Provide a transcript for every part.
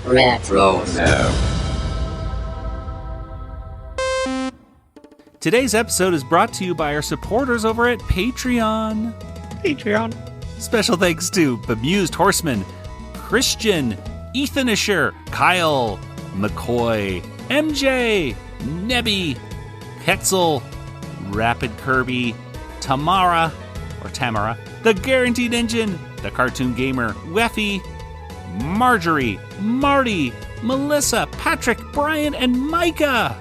Retro. Today's episode is brought to you by our supporters over at Patreon. Special thanks to Bemused Horseman, Christian, Ethanisher, Kyle, McCoy, MJ, Nebby, Ketzel, Rapid Kirby, Tamara, The Guaranteed Engine, The Cartoon Gamer, Weffy, Marjorie, Marty, Melissa, Patrick, Brian, and Micah.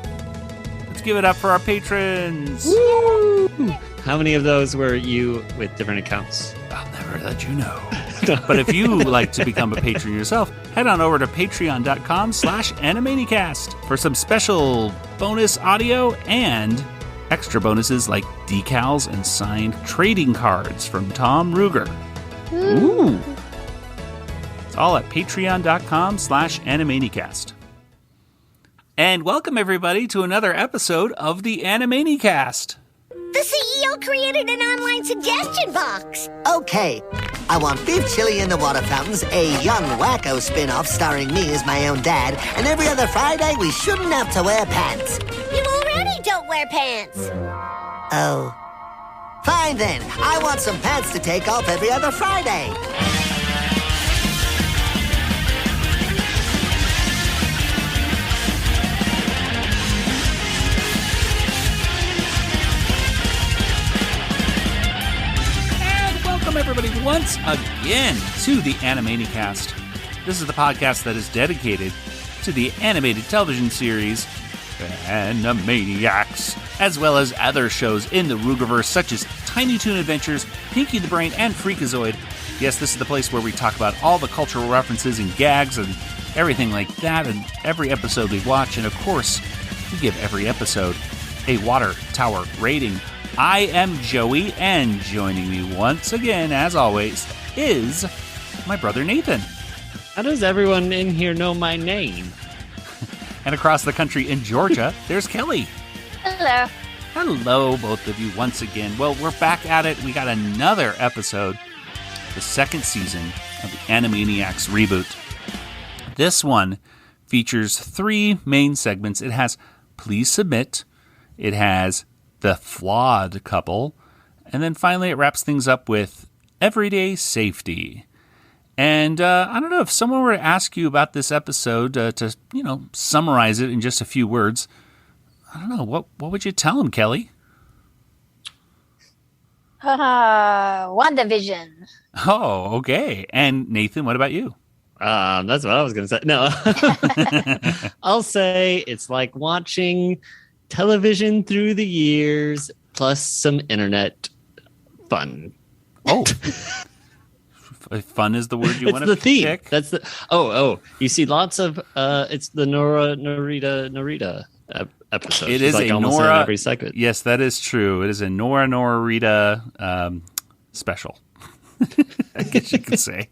Let's give it up for our patrons. Woo! How many of those were you with different accounts? I'll never let you know. But if you like to become a patron yourself, head on over to patreon.com/Animanicast for some special bonus audio and extra bonuses like decals and signed trading cards from Tom Ruger. Ooh. It's all at patreon.com/Animanicast. And welcome everybody to another episode of the Animanicast. The CEO created an online suggestion box. Okay, I want beef chili in the water fountains, a young wacko spin-off starring me as my own dad, and every other Friday we shouldn't have to wear pants. You already don't wear pants. Oh. Fine then, I want some pants to take off every other Friday. Welcome everybody once again to the Animanicast. This is the podcast that is dedicated to the animated television series Animaniacs, as well as other shows in the Rugerverse such as Tiny Toon Adventures, Pinky the Brain, and Freakazoid. Yes, this is the place where we talk about all the cultural references and gags and everything like that in every episode we watch, and of course, we give every episode a Water Tower rating. I am Joey, and joining me once again, as always, is my brother Nathan. How does everyone in here know my name? And across the country in Georgia, there's Kelly. Hello. Hello, both of you, once again. Well, we're back at it. We got another episode, the second season of the Animaniacs Reboot. This one features three main segments. It has Please Submit, it has The Flawed Couple, and then finally it wraps things up with Everyday Safety. And I don't know, if someone were to ask you about this episode to summarize it in just a few words, I don't know, what would you tell them, Kelly? WandaVision. Oh, okay. And Nathan, what about you? That's what I was going to say. No. I'll say it's like watching television through the years plus some internet fun. Oh. Fun is the word you want to theme. pick? That's the you see lots of it's the Norita episode. It She's is like a almost Nora in every segment. Yes, that is true. It is a Rita special. I guess you could say.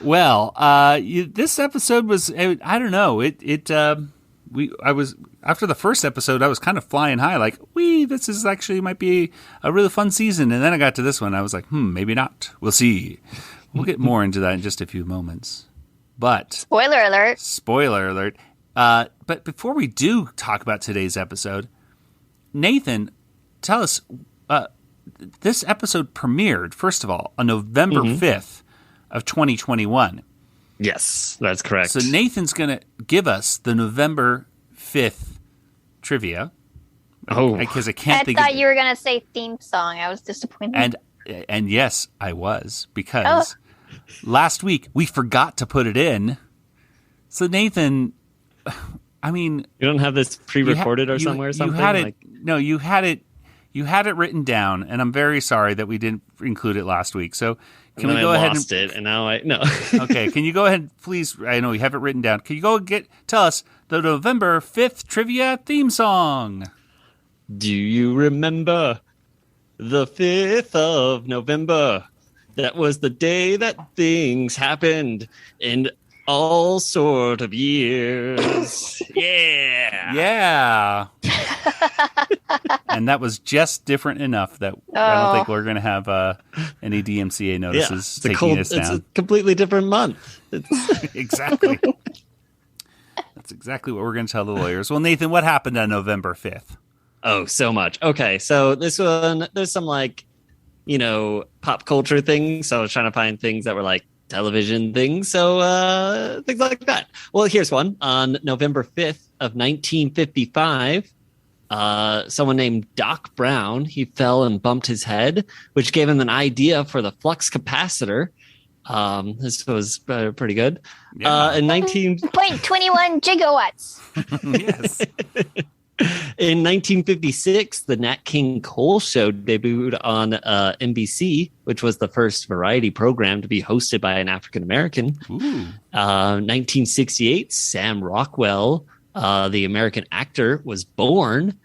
Well, this episode was, I don't know. I was after the first episode, I was kind of flying high, like, this is actually might be a really fun season. And then I got to this one, I was like, maybe not. We'll see. We'll get more into that in just a few moments. But Spoiler alert. But before we do talk about today's episode, Nathan, tell us, this episode premiered, first of all, on November 5th of 2021. Yes, that's correct. So Nathan's going to give us the November 5th trivia. Oh, because I can't think. I thought you were going to say theme song. I was disappointed. And yes, I was, because last week we forgot to put it in. So Nathan, I mean, you don't have this pre-recorded or somewhere or something? You had it. No, you had it. You had it written down, and I'm very sorry that we didn't include it last week. So can we go ahead and it, and now no. Okay, can you go ahead, please? I know you have it written down. Can you go tell us the November 5th trivia theme song? Do you remember the 5th of November? That was the day that things happened in all sort of years. Yeah. And that was just different enough that I don't think we're going to have any DMCA notices taking us down. It's a completely different month. Exactly. That's exactly what we're going to tell the lawyers. Well, Nathan, what happened on November 5th? Oh, so much. Okay, so this one, there's some pop culture things. So I was trying to find things that were like television things. So things like that. Well, here's one. On November 5th of 1955, someone named Doc Brown, he fell and bumped his head, which gave him an idea for the flux capacitor. This was pretty good. Yeah. In 0.21 gigawatts. Yes. In 1956, the Nat King Cole Show debuted on NBC, which was the first variety program to be hosted by an African American. 1968, Sam Rockwell, the American actor, was born.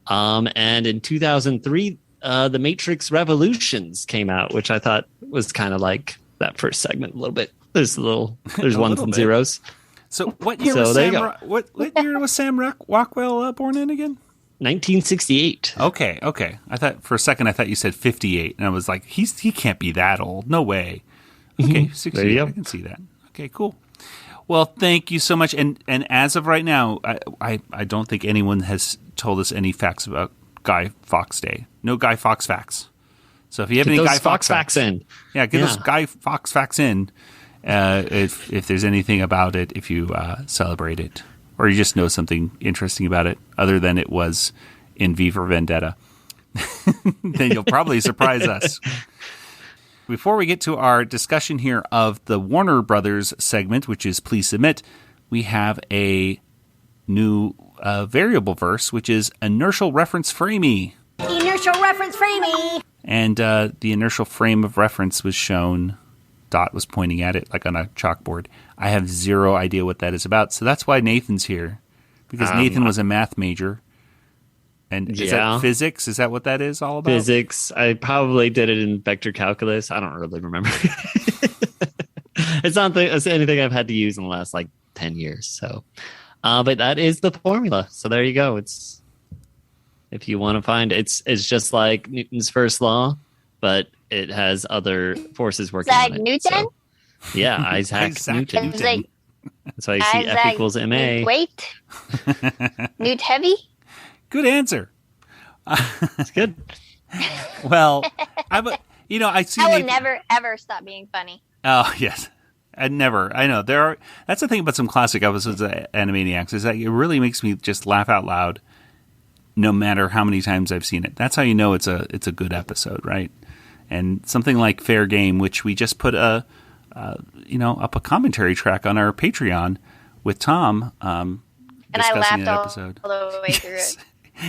And in 2003, The Matrix Revolutions came out, which I thought was kind of like that first segment a little bit. There's ones and zeros. So what year was Sam Rockwell born in again? 1968. Okay. I thought for a second you said 58, and I was like, he can't be that old. No way. Okay, 68. I can see that. Okay, cool. Well, thank you so much. And as of right now, I don't think anyone has told us any facts about Guy Fawkes Day. No Guy Fawkes facts. So if you have any Guy Fawkes facts in, get those Guy Fawkes facts in. If there's anything about it, if you celebrate it, or you just know something interesting about it, other than it was in V for Vendetta, then you'll probably surprise us. Before we get to our discussion here of the Warner Brothers segment, which is Please Submit, we have a new variable verse, which is inertial reference framey. Inertial reference framey. And the inertial frame of reference was shown. Dot was pointing at it like on a chalkboard. I have zero idea what that is about. So that's why Nathan's here, because Nathan was a math major. And is that physics? Is that what that is all about? Physics. I probably did it in vector calculus. I don't really remember. It's not anything I've had to use in the last 10 years. So, but that is the formula. So there you go. It's, if you want to find it's just like Newton's first law, but it has other forces working on it. Newton? So, yeah, Isaac Newton. That's why you see F equals MA. Weight? Newt heavy? Good answer. It's good. Well, I see. I will never, ever stop being funny. Oh, yes. I know. That's the thing about some classic episodes of Animaniacs, is that it really makes me just laugh out loud no matter how many times I've seen it. That's how you know it's a good episode, right? And something like Fair Game, which we just put up a commentary track on our Patreon with Tom, and I laughed episode. all the way through it.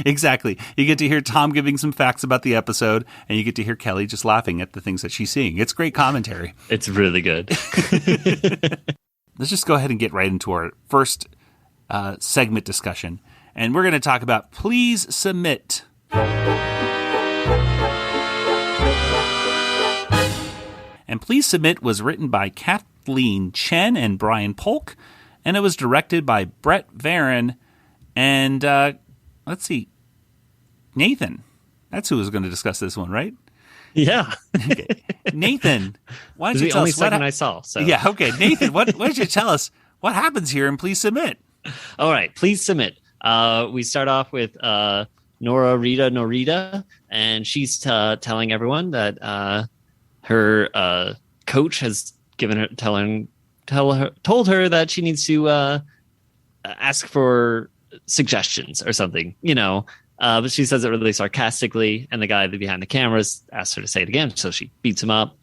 Exactly. You get to hear Tom giving some facts about the episode, and you get to hear Kelly just laughing at the things that she's seeing. It's great commentary. It's really good. Let's just go ahead and get right into our first segment discussion. And we're going to talk about Please Submit. And Please Submit was written by Kathleen Chen and Brian Polk, and it was directed by Brett Varon and, let's see, Nathan. That's who was going to discuss this one, right? Yeah. Okay. Nathan, why don't you tell us what I saw? So. Yeah, okay. Nathan, why don't you tell us what happens here in Please Submit? All right, Please Submit. We start off with Norita, and she's telling everyone that her coach has told her that she needs to ask for suggestions or something, but she says it really sarcastically, and the guy behind the cameras asks her to say it again, so she beats him up.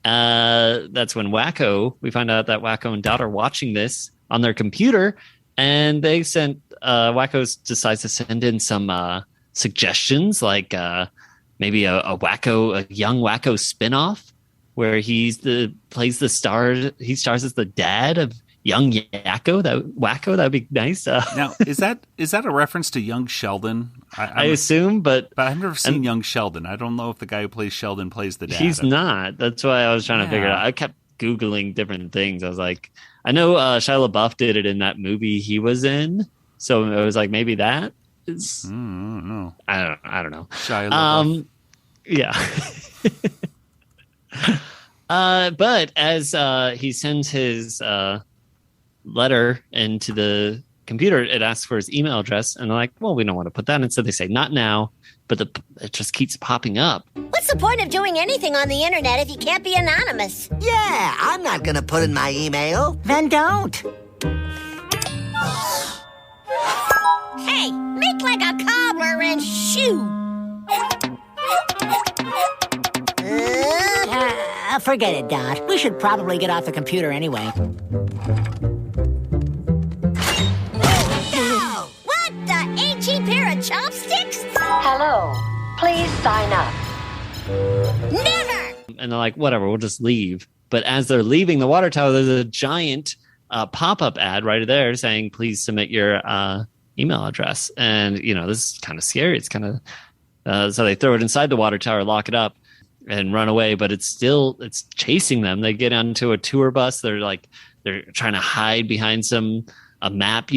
That's when we find out that Wacko and Dot are watching this on their computer, and they Wacko decides to send in some suggestions, like maybe a young Wacko spinoff where he stars as the dad of young Wacko. That would be nice. Now, is that a reference to young Sheldon? I assume, but I've never seen young Sheldon. I don't know if the guy who plays Sheldon plays the dad. He's not. That's why I was trying to figure it out. I kept Googling different things. I was like, I know Shia LaBeouf did it in that movie he was in, so it was like maybe that is. No, I don't know. Shia LaBeouf. Yeah. But as he sends his letter into the computer, it asks for his email address, and they're like, well, we don't want to put that in. So they say, not now, but it just keeps popping up. What's the point of doing anything on the internet if you can't be anonymous? Yeah, I'm not gonna put in my email. Then don't. Hey, make like a cobbler and shoo. Forget it, Dot. We should probably get off the computer anyway. What the H.E. pair of chopsticks? Hello. Please sign up. Never! And they're like, whatever, we'll just leave. But as they're leaving the water tower, there's a giant pop-up ad right there saying, please submit your email address. And, this is kind of scary. It's kind of... so they throw it inside the water tower, lock it up, and run away. But it's chasing them. They get onto a tour bus. They're trying to hide behind a map,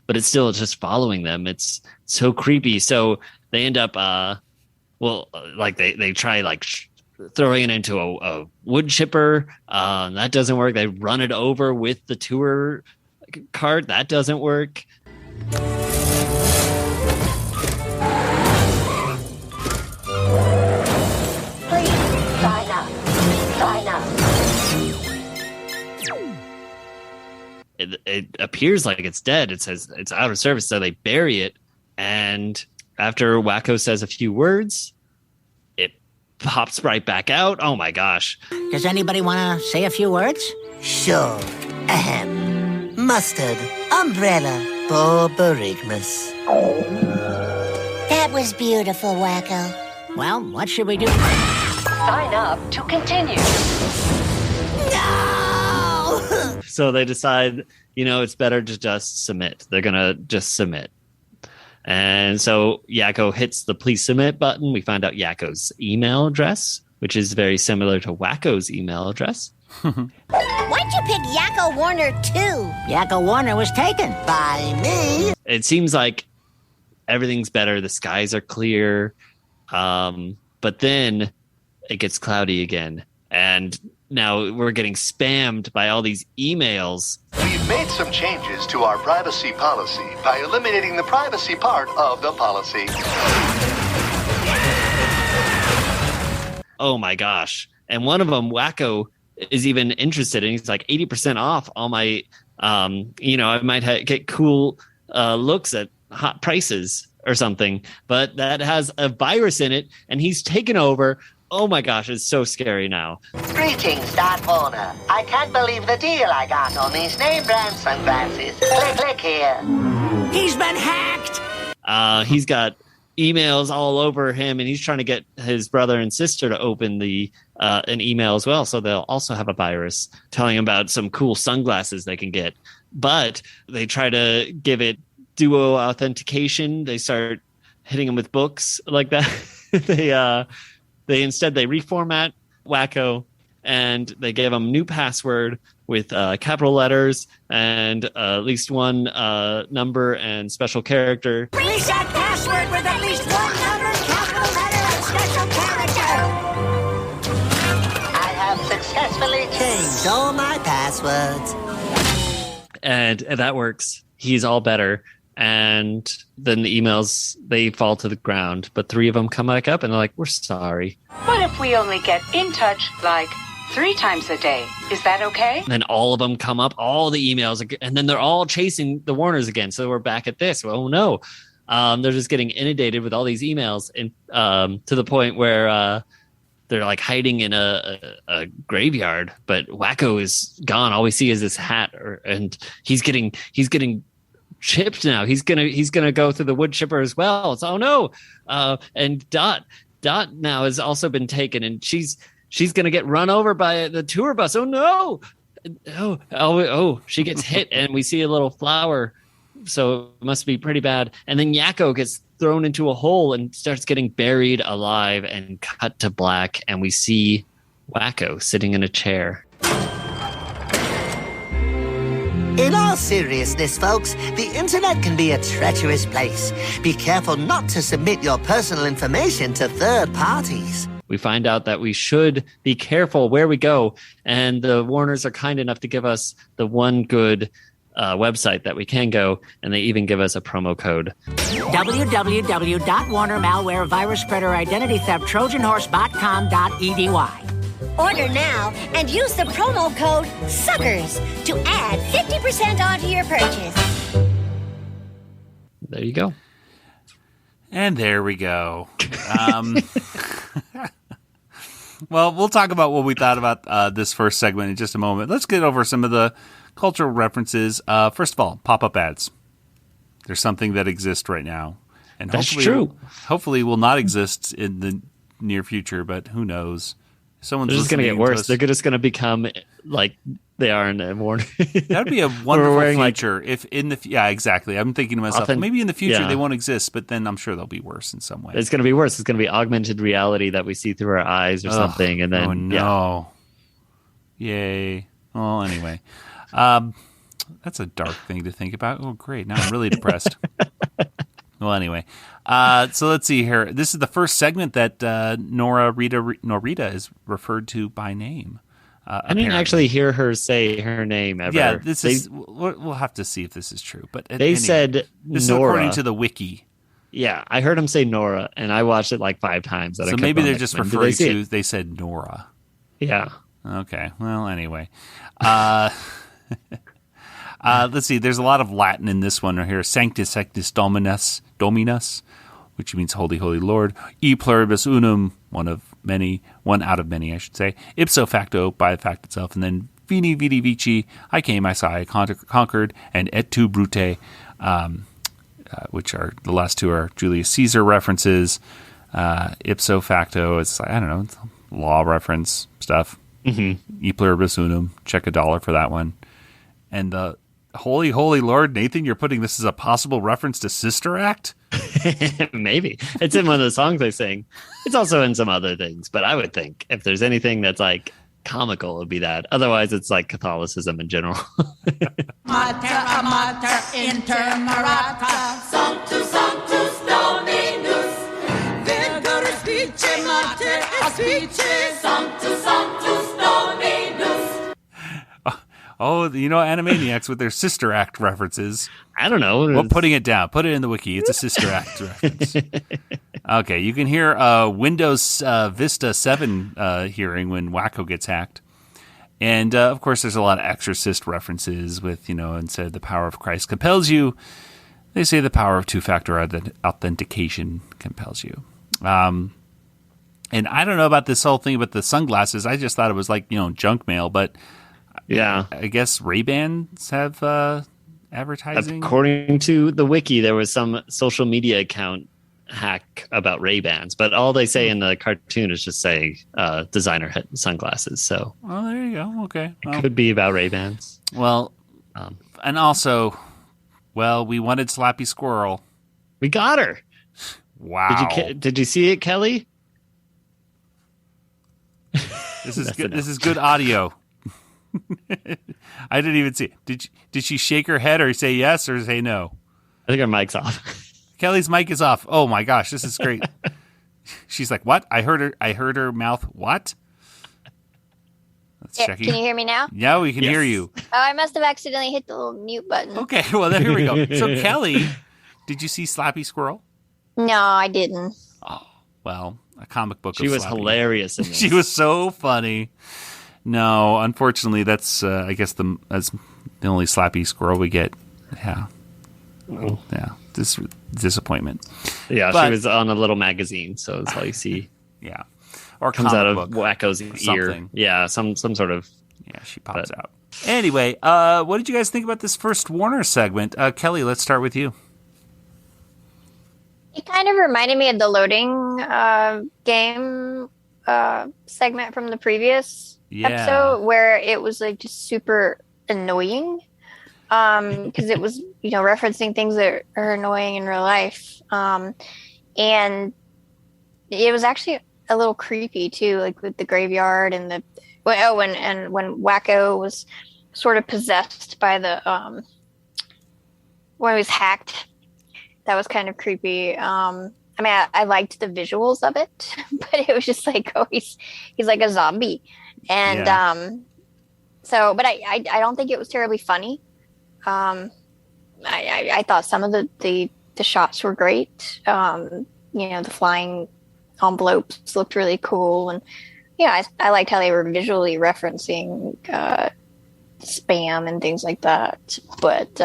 but it's still just following them. It's so creepy. So they end up, they try throwing it into a wood chipper. That doesn't work. They run it over with the tour cart. That doesn't work. It appears like it's dead. It says it's out of service, so they bury it. And after Wacko says a few words, it pops right back out. Oh my gosh. Does anybody want to say a few words? Sure. Ahem. Mustard, umbrella, borborygmus. That was beautiful, Wacko. Well, what should we do? Sign up to continue. So they decide, it's better to just submit. They're going to just submit. And so Yakko hits the please submit button. We find out Yakko's email address, which is very similar to Wacko's email address. Why'd you pick Yakko Warner too? Yakko Warner was taken. By me. It seems like everything's better. The skies are clear. But then it gets cloudy again. And now we're getting spammed by all these emails. We've made some changes to our privacy policy by eliminating the privacy part of the policy. Oh my gosh. And one of them, Wacko, is even interested, and he's like 80% off all my, I might get cool looks at hot prices or something, but that has a virus in it, and he's taken over. Oh my gosh, it's so scary now. Greetings, Dot Warner. I can't believe the deal I got on these name brand sunglasses. Click here. He's been hacked. He's got emails all over him, and he's trying to get his brother and sister to open an email as well, so they'll also have a virus telling him about some cool sunglasses they can get. But they try to give it duo authentication. They start hitting him with books like that. They instead reformat Wacko, and they gave him new password with capital letters and at least one number and special character. Reset password with at least one number, capital letter, and special character. I have successfully changed all my passwords. And that works. He's all better. And then the emails, they fall to the ground. But 3 of them come back up and they're like, we're sorry. What if we only get in touch 3 times a day? Is that okay? And then all of them come up, all the emails, and then they're all chasing the Warners again. So we're back at this. Oh no. They're just getting inundated with all these emails, and to the point where they're hiding in a graveyard, but Wacko is gone. All we see is this hat, and he's getting chipped now. He's gonna go through the wood chipper as well. It's, oh no. And Dot now has also been taken, and she's gonna get run over by the tour bus. Oh no. Oh, she gets hit, and we see a little flower, so it must be pretty bad. And then Yakko gets thrown into a hole and starts getting buried alive, and cut to black, and we see Wacko sitting in a chair. In all seriousness, folks, the internet can be a treacherous place. Be careful not to submit your personal information to third parties. We find out that we should be careful where we go, and the Warners are kind enough to give us the one good website that we can go, and they even give us a promo code. www.warnermalware-virus-spreader-identity-theft-trojan-horse-botcom.edy. Order now and use the promo code SUCKERS to add 50% onto your purchase. There you go. And there we go. Well, we'll talk about what we thought about this first segment in just a moment. Let's get over some of the cultural references. First of all, pop-up ads. There's something that exists right now. And That's true. Hopefully will not exist in the near future, but who knows? Someone's just going to get worse. us. They're just going to become like they are in Warner. That would be a wonderful future. If in the exactly. I'm thinking to myself, maybe in the future they won't exist, but then I'm sure they'll be worse in some way. It's going to be worse. It's going to be augmented reality that we see through our eyes or something, and then oh no, yay! Well, anyway, that's a dark thing to think about. Oh, great! Now I'm really depressed. Well, anyway, so let's see here. This is the first segment that Norita is referred to by name. I didn't actually hear her say her name ever. Yeah, we'll have to see if this is true. But they said this Nora. is according to the wiki. Yeah, I heard him say Nora, and I watched it like 5 times. So maybe they're just referring to. They said Nora. Yeah. Okay. Well, anyway. Let's see. There's a lot of Latin in this one right here. Sanctus, Sanctus Dominus, which means Holy, Holy Lord. E pluribus unum, one out of many, I should say. Ipso facto, by the fact itself. And then Vini, Vidi, Vici, I came, I saw, I conquered, and Et tu, Brute, which are the last two are Julius Caesar references. Ipso facto, it's I don't know, it's law reference stuff. Mm-hmm. E pluribus unum, check $1 for that one. And the Holy, Holy Lord, Nathan, you're putting this as a possible reference to Sister Act? Maybe. It's in one of the songs they sing. It's also in some other things, but I would think if there's anything that's like comical, it would be that. Otherwise, it's like Catholicism in general. Mater, mater, inter marata, sanctus, sanctus Dominus, Virgo spice, mater, aspice, sanctus, sanctus Dominus. Oh, you know, Animaniacs with their Sister Act references. I don't know. Well, putting it down. Put it in the wiki. It's a Sister Act reference. Okay, you can hear Windows Vista 7 hearing when Wacko gets hacked. And, of course, there's a lot of Exorcist references with, instead the power of Christ compels you, they say the power of two-factor authentication compels you. And I don't know about this whole thing about the sunglasses. I just thought it was like, junk mail, but... Yeah, I guess Ray-Bans have advertising. According to the wiki, there was some social media account hack about Ray-Bans, but all they say in the cartoon is just say designer sunglasses. So, well, there you go. Okay, it could be about Ray-Bans. Well, and also, we wanted Slappy Squirrel. We got her. Wow! Did you see it, Kelly? This is good. This is good audio. I didn't even see it. Did she shake her head or say yes or say no? I think her mic's off. Kelly's mic is off. Oh my gosh, this is great. She's like, "What? I heard her mouth. What?" Let's check. Can you hear me now? Yeah, we can hear you. Oh, I must have accidentally hit the little mute button. Okay, well, here we go. So, Kelly, did you see Slappy Squirrel? No, I didn't. Oh, well, a comic book. She was hilarious in this. She was so funny. No, unfortunately, that's I guess that's the only Slappy Squirrel we get. Yeah, yeah, disappointment. Yeah, she was on a little magazine, so that's all you see. Yeah, or comes out of book, Wacko's ear. Yeah, some sort of. Yeah, she pops out. Anyway, what did you guys think about this first Warner segment? Kelly, let's start with you. It kind of reminded me of the loading game segment from the previous episode, where it was like just super annoying because it was referencing things that are annoying in real life, and it was actually a little creepy too, like with the graveyard and when Wacko was sort of possessed by the when he was hacked. That was kind of creepy. I liked the visuals of it, but it was just like, he's like a zombie. And but I don't think it was terribly funny. I thought some of the shots were great. The flying envelopes looked really cool, and I liked how they were visually referencing spam and things like that. But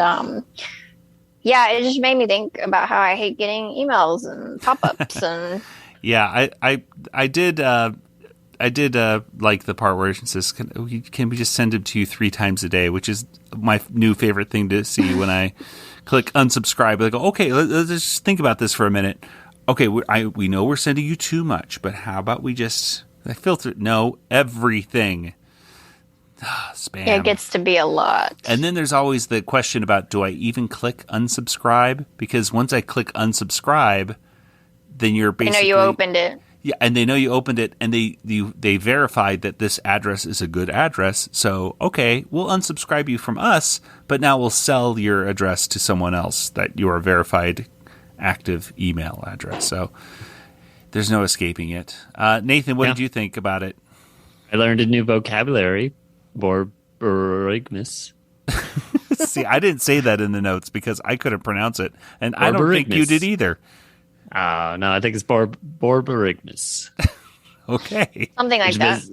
it just made me think about how I hate getting emails and pop-ups and. Yeah, I did like the part where it says, can we just send them to you 3 times a day, which is my new favorite thing to see when I click unsubscribe. I go, okay, let's just think about this for a minute. Okay, we know we're sending you too much, but how about we just filter? No, everything. Spam. Yeah, it gets to be a lot. And then there's always the question about, do I even click unsubscribe? Because once I click unsubscribe, then you're basically... you opened it. Yeah, and they know you opened it, and they verified that this address is a good address. So, okay, we'll unsubscribe you from us, but now we'll sell your address to someone else, that your verified active email address. So there's no escaping it. Nathan, what did you think about it? I learned a new vocabulary. Borborygmus. See, I didn't say that in the notes because I couldn't pronounce it, and I don't think you did either. No, I think it's Borborygmus. Okay, something like that.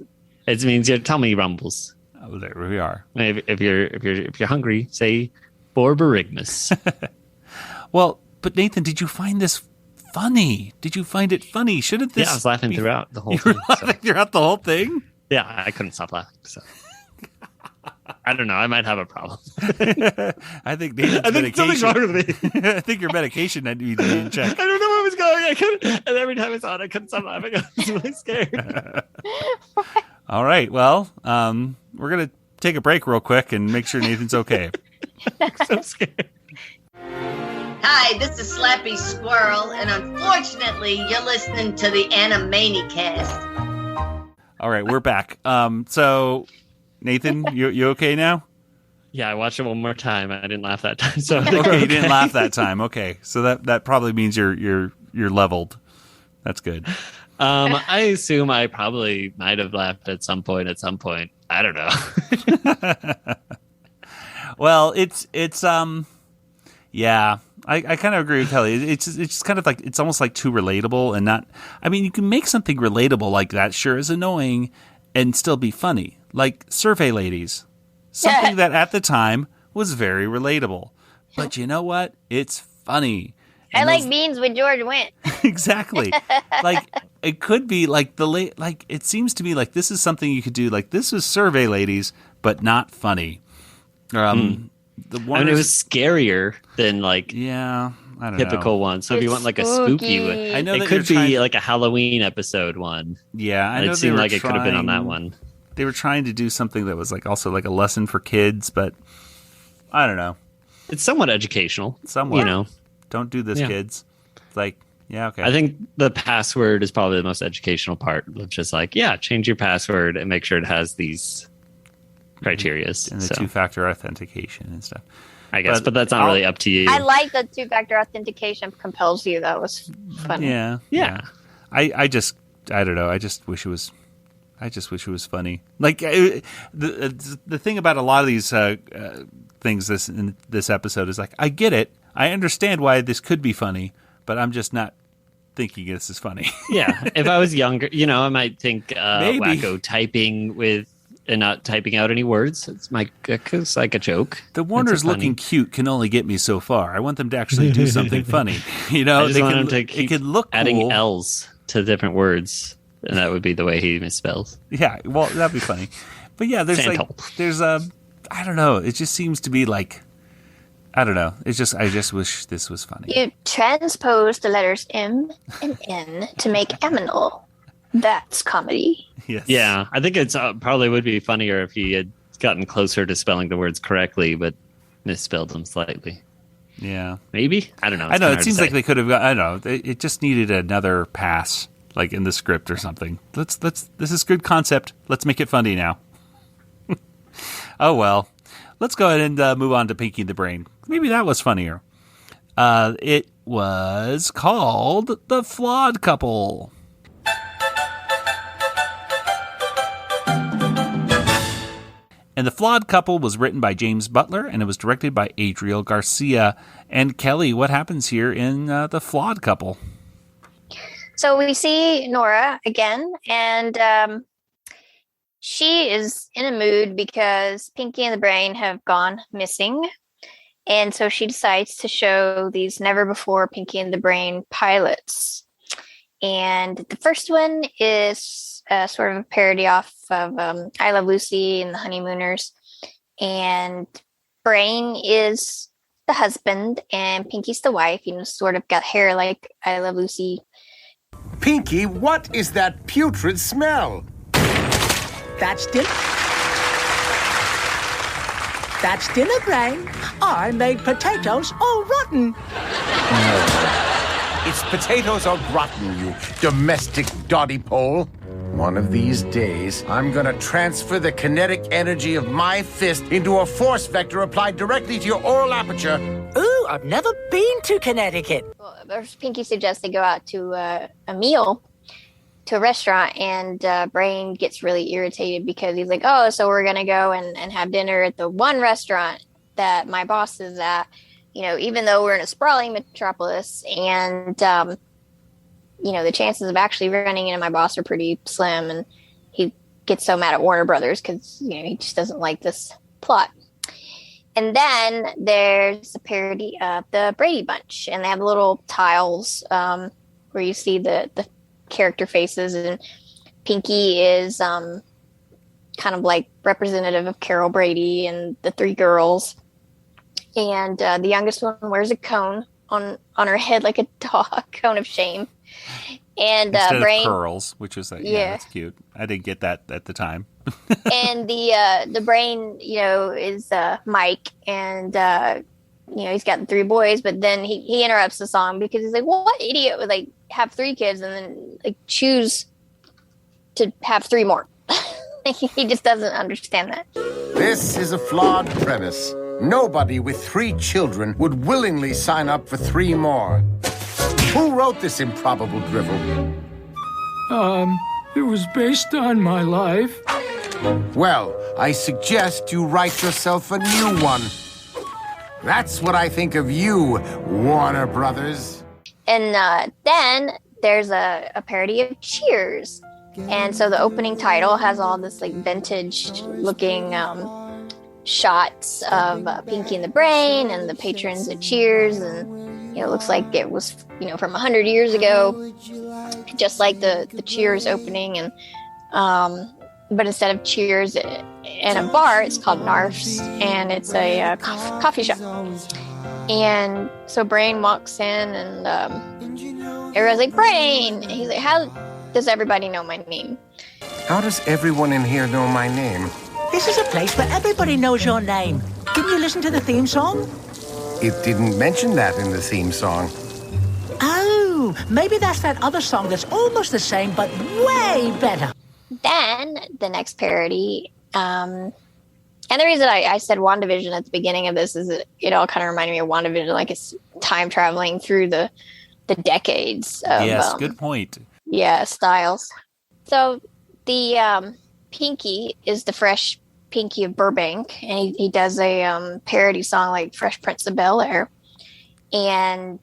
It means your tummy rumbles. Oh, there we are. If you're hungry, say Borborygmus. Well, but Nathan, did you find this funny? Did you find it funny? Shouldn't this? Yeah, I was laughing throughout the whole you thing. Were laughing throughout the whole thing? Yeah, I couldn't stop laughing. So I don't know. I might have a problem. I think Nathan's medication. Something's wrong with me. I think your medication had to be in check. I don't know what was going on. I couldn't, and every time I saw it, I couldn't stop laughing. I was really scared. All right. Well, we're gonna take a break real quick and make sure Nathan's okay. I'm so scared. Hi, this is Slappy Squirrel, and unfortunately, you're listening to the Animanicast. All right, we're back. So, Nathan, you okay now? Yeah, I watched it one more time. I didn't laugh that time. So okay, you didn't laugh that time. Okay, so that probably means you're leveled. That's good. I assume I probably might have laughed at some point. I don't know. Well, it's yeah. I kind of agree with Kelly. It's just kind of like, it's almost like too relatable and not. I mean, you can make something relatable like that, sure, is annoying, and still be funny. Like Survey Ladies, something that at the time was very relatable. But you know what? It's funny. And I like beans with George Wendt. Exactly. Like it could be like like it seems to me like this is something you could do. Like this was Survey Ladies, but not funny. It was scarier than like I don't typical know. One. So if you want like a spooky one, I know it could be like a Halloween episode one. Yeah, I know. It seemed like it could have been on that one. They were trying to do something that was like also like a lesson for kids, but I don't know. It's somewhat educational. Somewhat, don't do this, kids. It's like, yeah, okay. I think the password is probably the most educational part. Which is like, change your password and make sure it has these criterias and the 2-factor authentication and stuff. I guess, but that's not really up to you. I like the 2-factor authentication compels you. That was funny. Yeah. I don't know. I just wish it was funny. Like the thing about a lot of these things in this episode is like, I get it. I understand why this could be funny, but I'm just not thinking this is funny. Yeah. If I was younger, I might think wacko typing with and not typing out any words. It's like a joke. The Warners looking cute can only get me so far. I want them to actually do something funny. I just want them to keep adding cool. L's to different words, and that would be the way he misspells. Yeah, well, that'd be funny. But yeah, there's I don't know. It just seems to be like, I don't know. I just wish this was funny. You transpose the letters M and N to make aminal. That's comedy. Yes. Yeah, I think it's probably would be funnier if he had gotten closer to spelling the words correctly, but misspelled them slightly. Yeah. Maybe? I don't know. I know. It seems like they could have got, I don't know. It just needed another pass, like in the script or something. This is good concept. Let's make it funny now. Oh, well. Let's go ahead and move on to Pinky the Brain. Maybe that was funnier. It was called The Flawed Couple. And The Flawed Couple was written by James Butler, and it was directed by Adriel Garcia. And Kelly, what happens here in The Flawed Couple? So we see Nora again, and she is in a mood because Pinky and the Brain have gone missing. And so she decides to show these never-before Pinky and the Brain pilots. And the first one is sort of a parody off of I Love Lucy and the Honeymooners. And Brain is the husband, and Pinky's the wife. Sort of got hair like I Love Lucy. Pinky, what is that putrid smell? That's dinner. That's dinner, Brain. I made potatoes all rotten. It's potatoes au gratin, you domestic doddy pole. One of these days, I'm gonna transfer the kinetic energy of my fist into a force vector applied directly to your oral aperture. Ooh, I've never been to Connecticut. Well, Pinky suggests they go out to a meal, to a restaurant, and Brain gets really irritated because he's like, oh, so we're going to go and have dinner at the one restaurant that my boss is at, even though we're in a sprawling metropolis, and the chances of actually running into my boss are pretty slim. And he gets so mad at Warner Brothers because, he just doesn't like this plot. And then there's a parody of the Brady Bunch, and they have little tiles where you see the character faces, and Pinky is kind of like representative of Carol Brady and the three girls. And the youngest one wears a cone on her head like a dog, cone of shame. And instead Brain of curls, which is that's cute. I didn't get that at the time. And the Brain, is Mike, and he's got the three boys, but then he interrupts the song because he's like, what idiot would have three kids and then choose to have three more? He just doesn't understand that. This is a flawed premise. Nobody with 3 children would willingly sign up for 3 more. Who wrote this improbable drivel? It was based on my life. Well, I suggest you write yourself a new one. That's what I think of you, Warner Brothers. And then there's a parody of Cheers. And so the opening title has all this vintage looking shots of Pinky and the Brain and the patrons at Cheers. And, it looks like it was, from 100 years ago, just like the Cheers opening. And but instead of Cheers in a bar, it's called Narf's, and it's a coffee shop. And so Brain walks in, and everyone's like, Brain! And he's like, how does everybody know my name? How does everyone in here know my name? This is a place where everybody knows your name. Didn't you listen to the theme song? It didn't mention that in the theme song. Oh, maybe that's that other song that's almost the same, but way better. Then the next parody, and the reason I said WandaVision at the beginning of this is that it all kind of reminded me of WandaVision, like it's time traveling through the decades of, yes, good point. Yeah, styles. So the Pinky is the fresh Pinky of Burbank, and he does a parody song like Fresh Prince of Bel-Air, and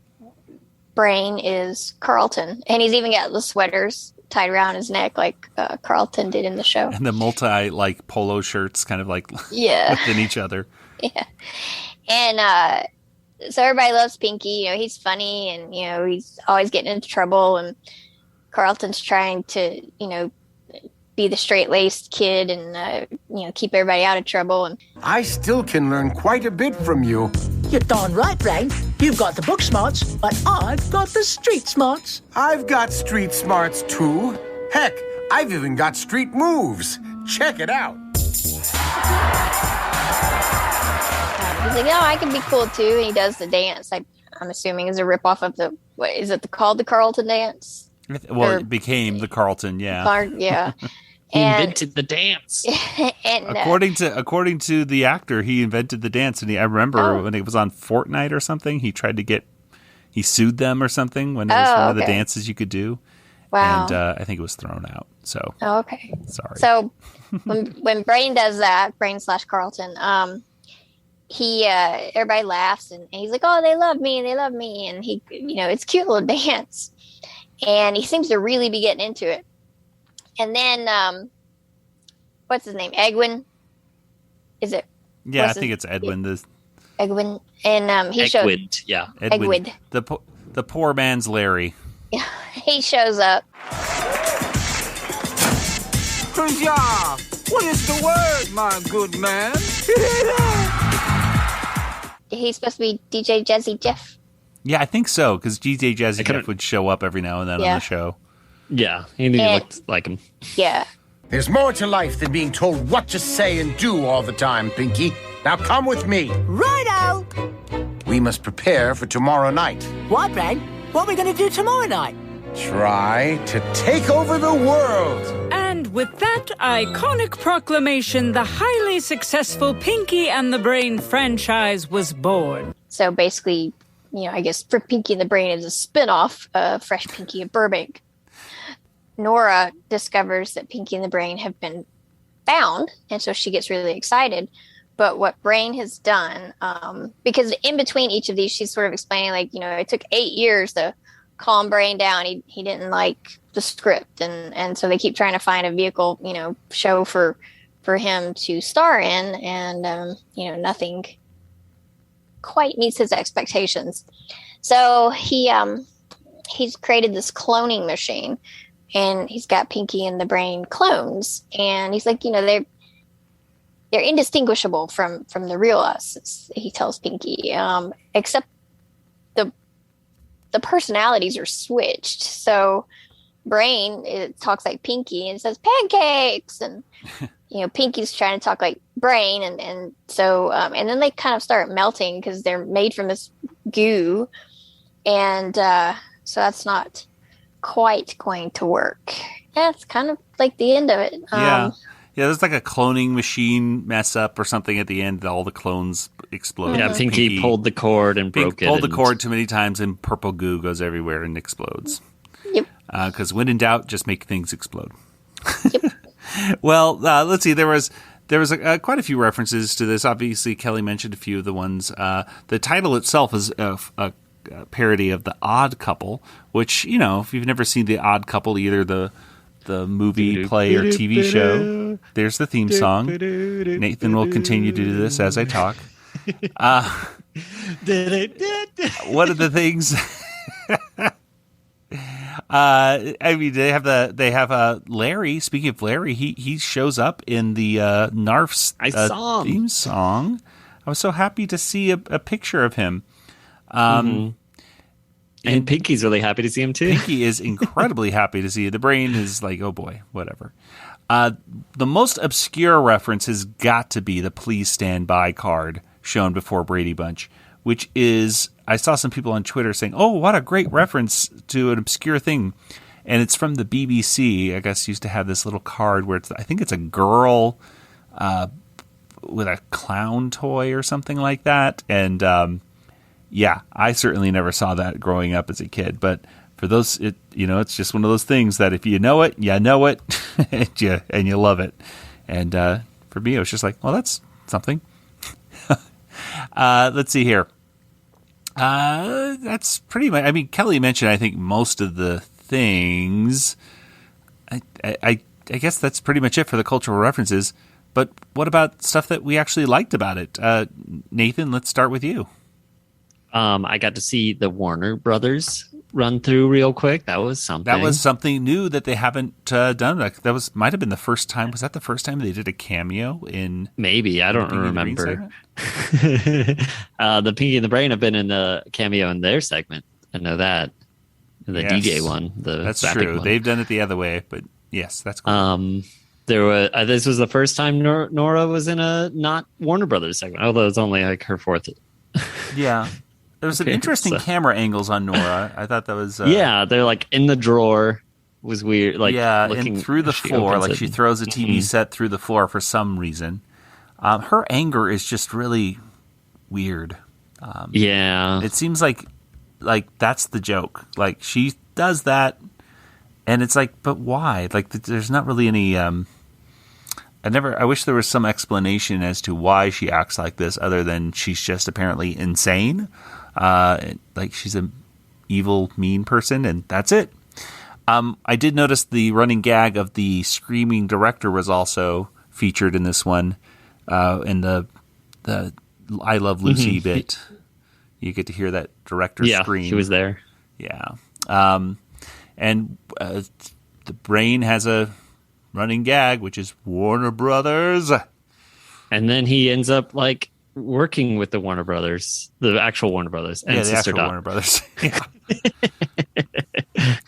Brain is Carlton, and he's even got the sweaters tied around his neck like Carlton did in the show. And the multi polo shirts kind of yeah. within each other. Yeah. And so everybody loves Pinky. He's funny, and he's always getting into trouble, and Carlton's trying to be the straight-laced kid and keep everybody out of trouble. And I still can learn quite a bit from you. You're darn right, Brain. You've got the book smarts, but I've got the street smarts. I've got street smarts, too. Heck, I've even got street moves. Check it out. He's like, I can be cool, too. And he does the dance. I'm assuming is a ripoff of what is it called? The Carlton dance? Well, it became the Carlton, yeah. Yeah. He invented the dance. And, according to the actor, he invented the dance, and I remember when it was on Fortnite or something, he sued them or something when it was one of the dances you could do, Wow. And I think it was thrown out. So. Oh, okay. Sorry. So when Brain does that, Brain/Carlton, he everybody laughs and he's like, "Oh, they love me, and he, it's a cute little dance, and he seems to really be getting into it. And then, what's his name? Egwin? Is it? Yeah, I think it's Edwin. Egwin, and he shows. Yeah, Egwin. The poor man's Larry. Yeah, he shows up. Yeah, what is the word, my good man? He's supposed to be DJ Jazzy Jeff. Yeah, I think so, because DJ Jazzy Jeff would show up every now and then on the show. Yeah, he looked like him. Yeah. There's more to life than being told what to say and do all the time, Pinky. Now come with me. Righto! We must prepare for tomorrow night. What, Brain? What are we going to do tomorrow night? Try to take over the world. And with that iconic proclamation, the highly successful Pinky and the Brain franchise was born. So basically, I guess for Pinky and the Brain is a spin-off of Fresh Pinky of Burbank. Nora discovers that Pinky and the Brain have been found, and so she gets really excited. But what Brain has done, because in between each of these, she's sort of explaining, it took 8 years to calm Brain down. He didn't like the script, and so they keep trying to find a vehicle, show for him to star in, and nothing quite meets his expectations. So he's created this cloning machine, and he's got Pinky and the Brain clones, and he's like, they're indistinguishable from the real us, he tells Pinky, except the personalities are switched. So Brain, it talks like Pinky and says pancakes, and Pinky's trying to talk like Brain, and so and then they kind of start melting because they're made from this goo, and so that's not quite going to work. Yeah, it's kind of like the end of it. Yeah, there's like a cloning machine mess up or something at the end. All the clones explode. Yeah, Pinky pulled the cord and broke it. Pulled the cord too many times, and purple goo goes everywhere and explodes. Yep. Because when in doubt, just make things explode. Yep. Well, let's see. There was quite a few references to this. Obviously, Kelly mentioned a few of the ones. The title itself is a parody of The Odd Couple, which, if you've never seen The Odd Couple, either the movie, play, or TV show, there's the theme song. Nathan will continue to do this as I talk. One of the things... they have Larry. Speaking of Larry, he shows up in the Narf's theme song. I was so happy to see a picture of him. And Pinky's really happy to see him too. Pinky is incredibly happy to see it. The Brain is like, oh boy, whatever. The most obscure reference has got to be the "Please Stand By" card shown before Brady Bunch, which is, I saw some people on Twitter saying, oh, what a great reference to an obscure thing. And it's from the BBC, I guess, used to have this little card where I think it's a girl with a clown toy or something like that. And I certainly never saw that growing up as a kid. But for those, it's just one of those things that if you know it, you know it, and you love it. And for me, it was just like, well, that's something. Let's see here. That's pretty much. I mean, Kelly mentioned, I think, most of the things. I guess that's pretty much it for the cultural references. But what about stuff that we actually liked about it? Nathan, let's start with you. I got to see the Warner Brothers run through real quick. That was something. That was something new that they haven't done. That might have been the first time. Was that the first time they did a cameo in? Maybe, I don't remember. The Pinky and the Brain have been in the cameo in their segment. I know that. The DJ one. That's true. One. They've done it the other way, but yes, that's cool. This was the first time Nora was in a not Warner Brothers segment, although it's only like her fourth. Yeah. There was some interesting camera angles on Nora. I thought that was... they're like in the drawer. It was weird. Like, and through the floor. Like she throws a TV set through the floor for some reason. Her anger is just really weird. Yeah. It seems like that's the joke. Like she does that And it's like, but why? Like, there's not really any. I wish there was some explanation as to why she acts like this, other than she's just apparently insane. Like she's an evil, mean person, and that's it. I did notice the running gag of the screaming director was also featured in this one. In the I Love Lucy bit, you get to hear that director scream. Yeah, he was there. Yeah. And the brain has a running gag, which is Warner Brothers. And then he ends up like working with the Warner Brothers, the actual Warner Brothers, and the actual Warner Brothers. Yeah.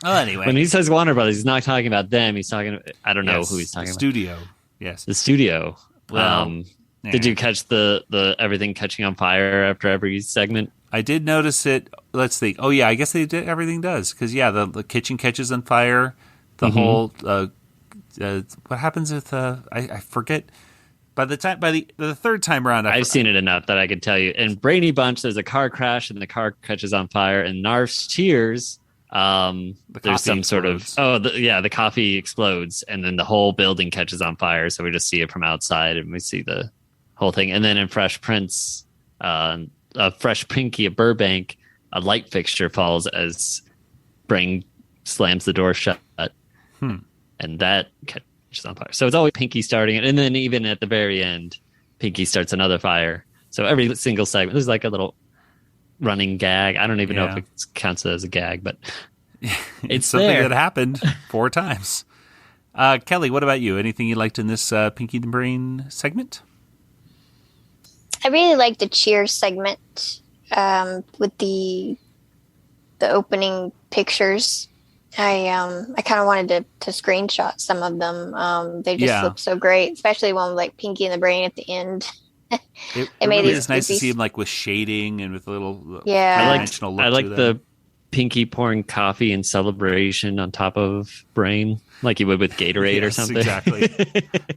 Well, anyway, when he says Warner Brothers, he's not talking about them. He's talking. I don't know who he's talking about. Studio. Yes, the studio. Well, did you catch the everything catching on fire after every segment? I did notice it. Let's think. Oh yeah, I guess they did. Everything does because the kitchen catches on fire. The whole what happens with I forget. By the third time around, I've seen it enough that I could tell you. In Brady Bunch, there's a car crash and the car catches on fire. And Narf's Cheers, there's some sort of the coffee explodes and then the whole building catches on fire. So we just see it from outside and we see the whole thing. And then in Fresh Prince, Fresh Pinky of Burbank, a light fixture falls as Brain slams the door shut, and that catches on fire. So it's always Pinky starting it, and then even at the very end, Pinky starts another fire. So every single segment, there's like a little running gag. I don't even know if it counts as a gag, but it's something there. that happened 4 times. Kelly, what about you? Anything you liked in this Pinky the Brain segment? I really liked the Cheers segment with the opening pictures. I kind of wanted to screenshot some of them. They just look so great, especially one with like Pinky and the Brain at the end. It made it's nice to see him like with shading and with a little dimensional look. I like the Pinky pouring coffee in celebration on top of Brain, like you would with Gatorade or something. Exactly.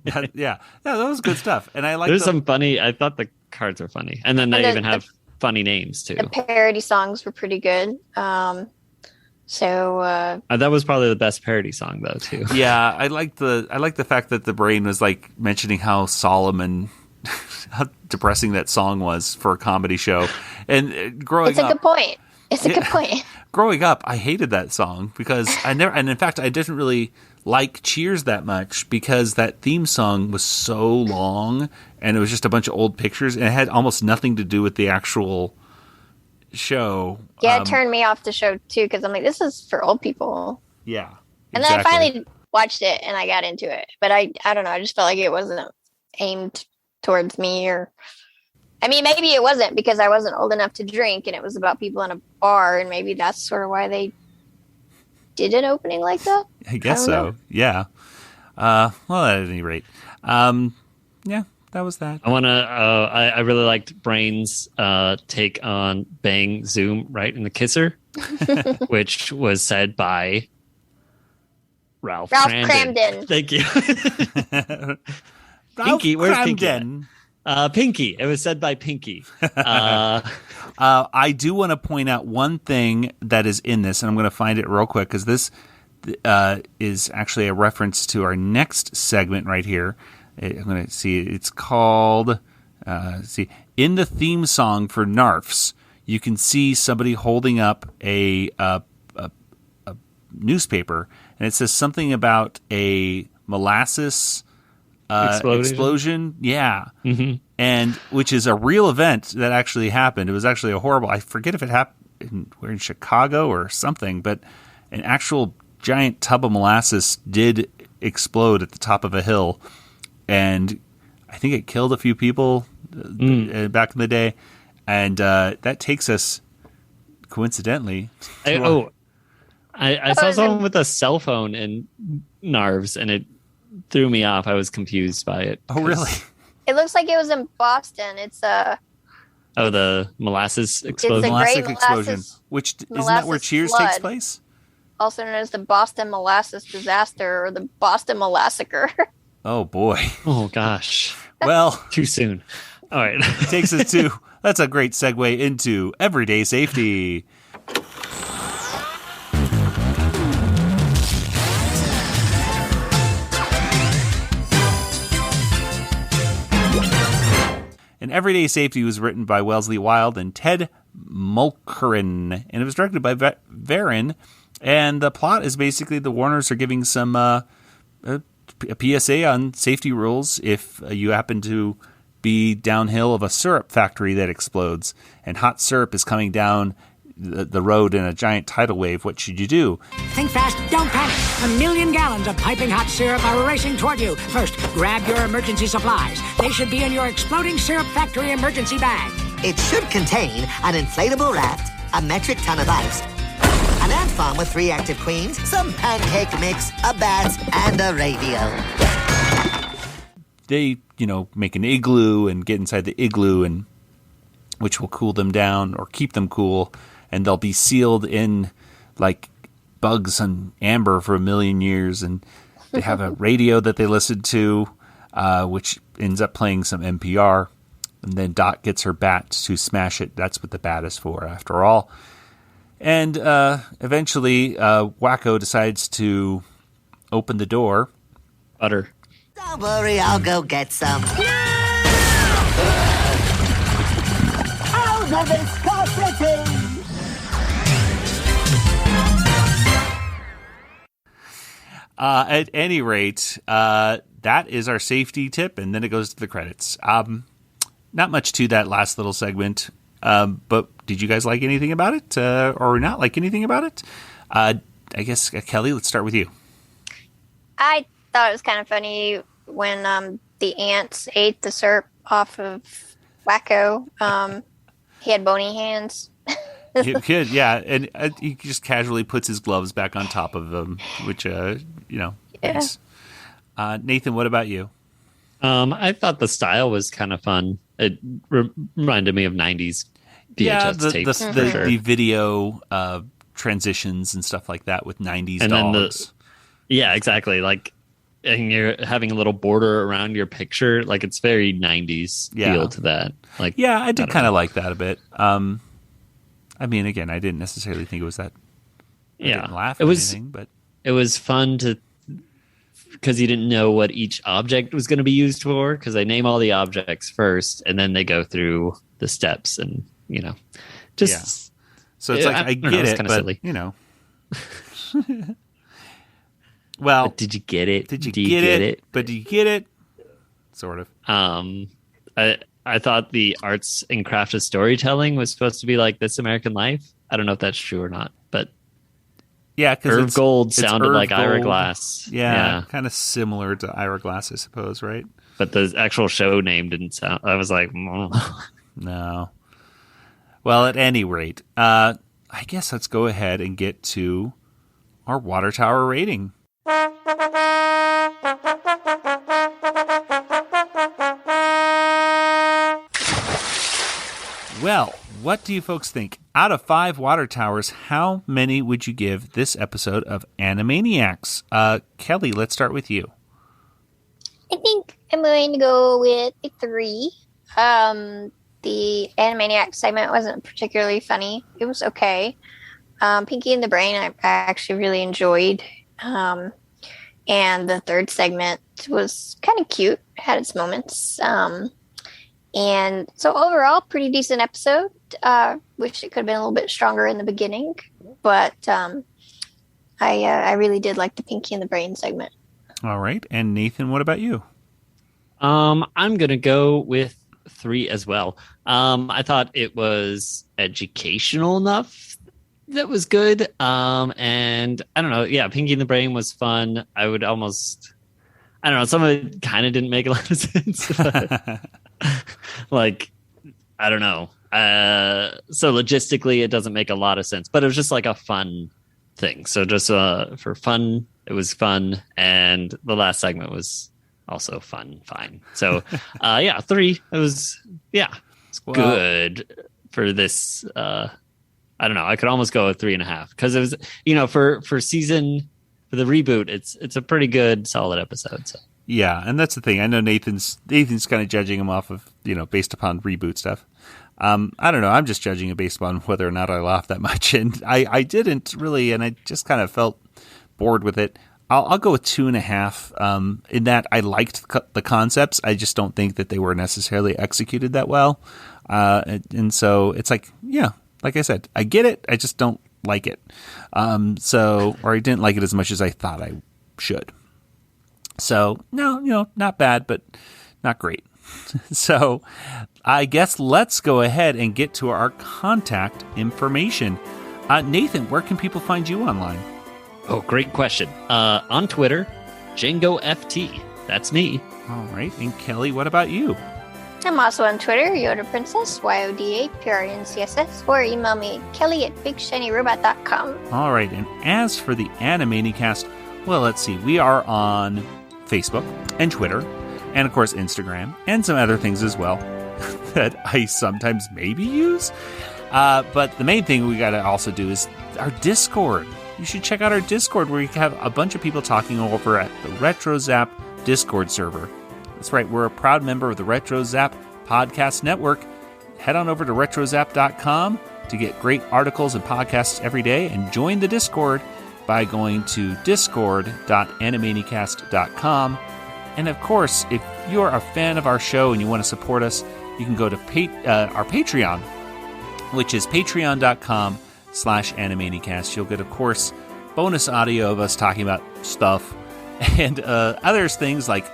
that was good stuff. And I like. There's some funny. I thought the cards were funny, and then they even have funny names too. The parody songs were pretty good. That was probably the best parody song though too. Yeah, I like the fact that the Brain was like mentioning how solemn and how depressing that song was for a comedy show. And growing up, good point. It's a good point. Growing up, I hated that song because and in fact I didn't really like Cheers that much because that theme song was so long and it was just a bunch of old pictures and it had almost nothing to do with the actual show. Yeah, it turned me off the show too because I'm like, this is for old people. Yeah. And then I finally watched it and I got into it. But I don't know, I just felt like it wasn't aimed towards me maybe it wasn't because I wasn't old enough to drink and it was about people in a bar and maybe that's sort of why they did an opening like that. I guess so. Yeah. Well, at any rate. Yeah, that was that. I really liked Brain's take on Bang Zoom right in the kisser, which was said by Ralph Cramden. Thank you. Pinky, where's Pinky? Pinky. It was said by Pinky. I do want to point out one thing that is in this, and I'm going to find it real quick because this is actually a reference to our next segment right here. I'm going to see. It's called. In the theme song for Narfs, you can see somebody holding up a newspaper, and it says something about a molasses. Explosion. Yeah. Mm-hmm. And which is a real event that actually happened. It was actually a horrible, I forget if it happened in Chicago or something, but an actual giant tub of molasses did explode at the top of a hill. And I think it killed a few people back in the day. And that takes us coincidentally. I saw someone with a cell phone in Narves and it threw me off. I was confused by it. Oh, really? It looks like it was in Boston. It's the molasses explosion. It's a great explosion. Isn't that where Cheers flood, takes place? Also known as the Boston Molasses Disaster or the Boston Molassacre. Oh boy. Oh gosh. Well, too soon. All right. It takes us to. That's a great segue into everyday safety. And Everyday Safety was written by Wellesley Wild and Ted Mulkerin, and it was directed by Varon. And the plot is basically the Warners are giving some a PSA on safety rules if you happen to be downhill of a syrup factory that explodes, and hot syrup is coming down the road in a giant tidal wave. What should you do? Think fast, don't panic. 1 million gallons of piping hot syrup are racing toward you. First, grab your emergency supplies. They should be in your exploding syrup factory emergency bag. It should contain an inflatable raft, a metric ton of ice, an ant farm with 3 active queens, some pancake mix, a bat, and a radio. They, make an igloo and get inside the igloo, and which will cool them down or keep them cool, and they'll be sealed in like bugs and amber for 1 million years. And they have a radio that they listen to, which ends up playing some NPR. And then Dot gets her bat to smash it. That's what the bat is for, after all. And eventually, Wacko decides to open the door. Butter. Don't worry, I'll go get some. Out of this cooperative! At any rate, that is our safety tip, and then it goes to the credits. Not much to that last little segment, but did you guys like anything about it, or not like anything about it? I guess, Kelly, let's start with you. I thought it was kind of funny when the ants ate the syrup off of Wacko. He had bony hands. He could, yeah, and he just casually puts his gloves back on top of them, which, Yeah. Nice. Nathan, what about you? I thought the style was kind of fun. It reminded me of 90s VHS tapes. The video transitions and stuff like that with 90s and dogs. Yeah, exactly. Like, and you're having a little border around your picture. Like, it's very 90s feel to that. Like, yeah, I did kind of like that a bit. I mean, again, I didn't necessarily think it was that. I didn't laugh at anything, but it was fun because you didn't know what each object was going to be used for, because they name all the objects first and then they go through the steps, and just so it's like I get it, but silly. Well, but did you get it? Did you get it? But do you get it? Sort of. I thought the arts and crafts of storytelling was supposed to be like This American Life. I don't know if that's true or not, but yeah, because Irv Gold sounded like Ira Gold. Glass. Yeah, kind of similar to Ira Glass, I suppose, right? But the actual show name didn't sound. I was like, no. Well, at any rate, I guess let's go ahead and get to our water tower rating. Well, what do you folks think? Out of 5 water towers, how many would you give this episode of Animaniacs? Kelly, let's start with you. I think I'm going to go with a 3. The Animaniacs segment wasn't particularly funny. It was okay. Pinky and the Brain, I actually really enjoyed. And the third segment was kind of cute, had its moments. And so overall, pretty decent episode. Wish it could have been a little bit stronger in the beginning, but I really did like the Pinky and the Brain segment. All right. And Nathan, what about you? I'm going to go with 3 as well. I thought it was educational enough. That was good. And I don't know. Yeah, Pinky and the Brain was fun. I don't know. Some of it kind of didn't make a lot of sense. Like, I don't know. So logistically, it doesn't make a lot of sense. But it was just like a fun thing. So just for fun, it was fun. And the last segment was also fine. So, 3. It was, it's good for this. I don't know. I could almost go with 3.5 because it was, for the reboot, it's a pretty good, solid episode. So. Yeah, and that's the thing. I know Nathan's kind of judging him off of, based upon reboot stuff. I don't know. I'm just judging it based on whether or not I laughed that much. And I didn't really, and I just kind of felt bored with it. I'll go with 2.5. In that I liked the concepts. I just don't think that they were necessarily executed that well. And so it's like, yeah, like I said, I get it. I just don't like it. Or I didn't like it as much as I thought I should. So no, not bad, but not great. So I guess let's go ahead and get to our contact information. Nathan, where can people find you online? Oh, great question. On Twitter, JangoFT. That's me. All right. And Kelly, what about you? I'm also on Twitter, Yoda Princess, YODAPRNCSS, or email me at kelly@bigshinyrobot.com. All right. And as for the Animanicast, well, let's see. We are on Facebook and Twitter, and of course Instagram, and some other things as well that I sometimes maybe use. But the main thing we got to also do is our Discord. You should check out our Discord, where you have a bunch of people talking over at the RetroZap Discord server. That's right, we're a proud member of the RetroZap Podcast Network. Head on over to retrozap.com to get great articles and podcasts every day, and join the Discord by going to discord.animanicast.com. And of course, if you're a fan of our show and you want to support us, you can go to our Patreon, which is patreon.com/Animanicast. You'll get, of course, bonus audio of us talking about stuff and other things like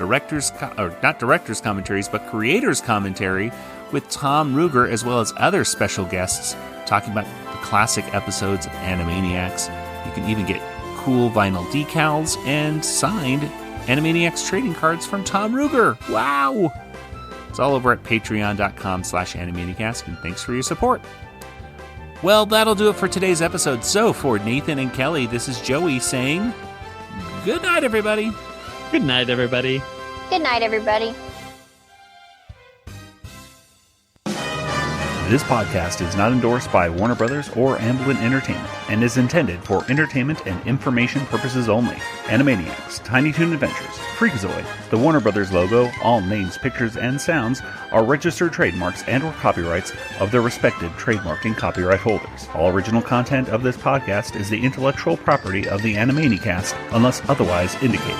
not director's commentaries, but creators' commentary with Tom Ruger, as well as other special guests talking about the classic episodes of Animaniacs. You can even get cool vinyl decals and signed Animaniacs trading cards from Tom Ruger. Wow! It's all over at patreon.com/Animanicast, and thanks for your support. Well, that'll do it for today's episode. So for Nathan and Kelly, this is Joey saying good night, everybody. Good night, everybody. Good night, everybody. This podcast is not endorsed by Warner Brothers or Amblin Entertainment and is intended for entertainment and information purposes only. Animaniacs, Tiny Toon Adventures, Freakazoid, the Warner Brothers logo, all names, pictures, and sounds are registered trademarks and or copyrights of their respective trademark and copyright holders. All original content of this podcast is the intellectual property of the Animanicast unless otherwise indicated.